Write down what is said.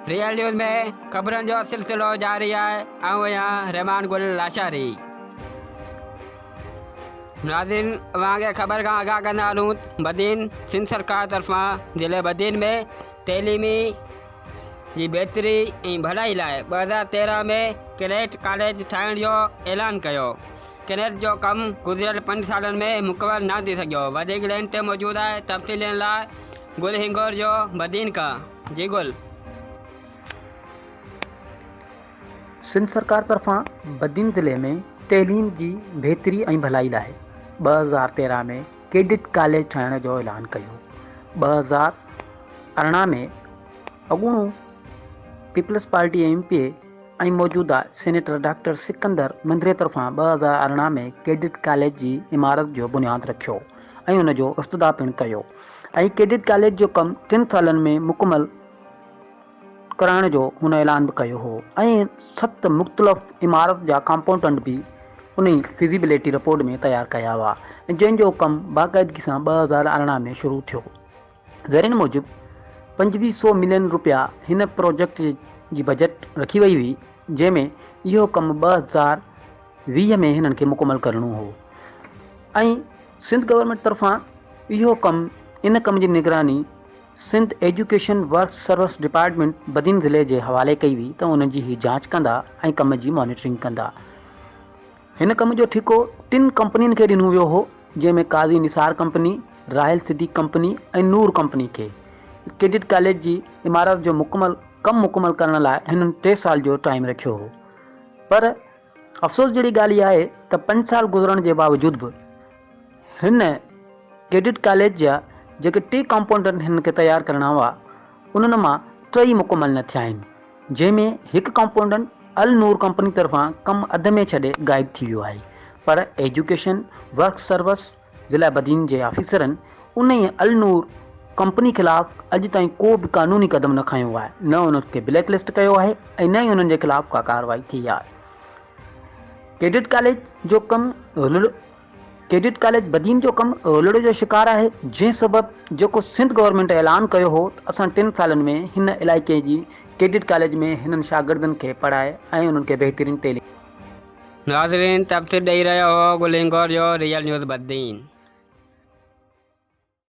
Real news में ख़बरनि जो सिलसिलो जारी आहे। यहाँ रहमान गुल लाशारी। नाज़रीन, अवांखे ख़बर का आगाह कंदा हलूं। बदीन सिंध सरकार तरफ़ां ज़िले बदीन में तइलीमी जी बहितरी ऐं भलाई लाइ 2013 में कैडेट कॉलेज ठाहिण जो ऐलान कयो। कैडेट जो कमु गुज़िरियल 5 सालनि में मुकमल न थी सघियो। वधीक लाइन ते मौजूद आहे तफ़सीलनि लाइ गुल हिंगोर जो बदीन का। जी गुल। सिंध सरकार तरफ़ां बदीन ज़िले में तइलीम जी बहितरी ऐं भलाई लाइ 2013 में कैडेट कॉलेज ठाहिण जो ऐलान कयो। 2018 में अॻूणो पीपल्स पार्टी MP ऐं मौजूदा सेनेटर डॉक्टर सिकंदर मंदरे तरफ़ां 2018 में कैडेट कॉलेज जी इमारत जो बुनियाद रखियो ऐं उन जो इफ्तिताह पिणु कयो। ऐं कैडेट कॉलेज जो कमु 3 सालनि में मुकमल कराइण जो हुन ऐलान बि कयो हो ऐं 7 मुख़्तलिफ़ इमारत जा कंपोनेंट भी उन फिज़िबिलिटी रिपोर्ट में तैयार कया हुआ ऐं जंहिंजो कमु बाक़ाइदगी सां 2018 में शुरू थियो। ज़रीन मूजिब 2500 मिलियन रुपया हिन प्रोजेक्ट जी बजट रखी वई हुई, जंहिंमें इहो कमु 2020 में हिननि खे मुकमल करणो हो ऐं सिंध गवर्नमेंट तरफ़ां इहो कमु इन कम जी निगरानी Sindh education work service department Badin ज़िले जे हवाले कई हुई त उन जी ही जांच कंदा ऐं कम जी मॉनिटरिंग कंदा। हिन कम जो ठेको 3 कंपनियुनि खे ॾिनो वियो हो, जंहिंमें काज़ी निसार कंपनी, राहिल सिद्दीक़ कंपनी ऐं नूर कंपनी खे कैडेट कॉलेज जी इमारत जो कमु मुकमल करण लाइ हिननि 3 साल जो टाइम रखियो हो। पर अफ़सोस जहिड़ी ॻाल्हि इहा आहे त 5 साल गुज़रण जे बावजूद बि हिन कैडेट कॉलेज जा जेके 3 कंपोनेंट हिन खे तैयार करणा हुआ, उन्हनि मां 3 मुकमल न थिया आहिनि, जंहिंमें हिकु कंपोनेंट अल नूर कंपनी तरफ़ां कमु अध में छॾे गाइब थी वियो आहे। पर एजुकेशन वर्क सर्विस ज़िला बदीन जे ऑफिसरनि उन ई अल नूर कंपनी ख़िलाफ़ अॼु ताईं को बि क़ानूनी क़दम न खयो आहे, न उन्हनि खे ब्लैक लिस्ट कयो आहे ऐं न ई उन्हनि जे ख़िलाफ़ का कार्रवाई थी आहे। कैडेट कॉलेज बदीन जो कमु रोलड़े जो शिकार आहे, जंहिं सबबु जेको सिंध गवर्नमेंट ऐलान कयो हो त असां 3 सालनि में हिन इलाइक़े जी कैडेट कॉलेज में हिननि शागिर्दनि खे पढ़ाए ऐं उन्हनि खे बहितरीन तइलीम। नाज़रीन, तफ़सील ॾेई रहियो हो गुल हिंगोर जो रियल न्यूज़ बदीन।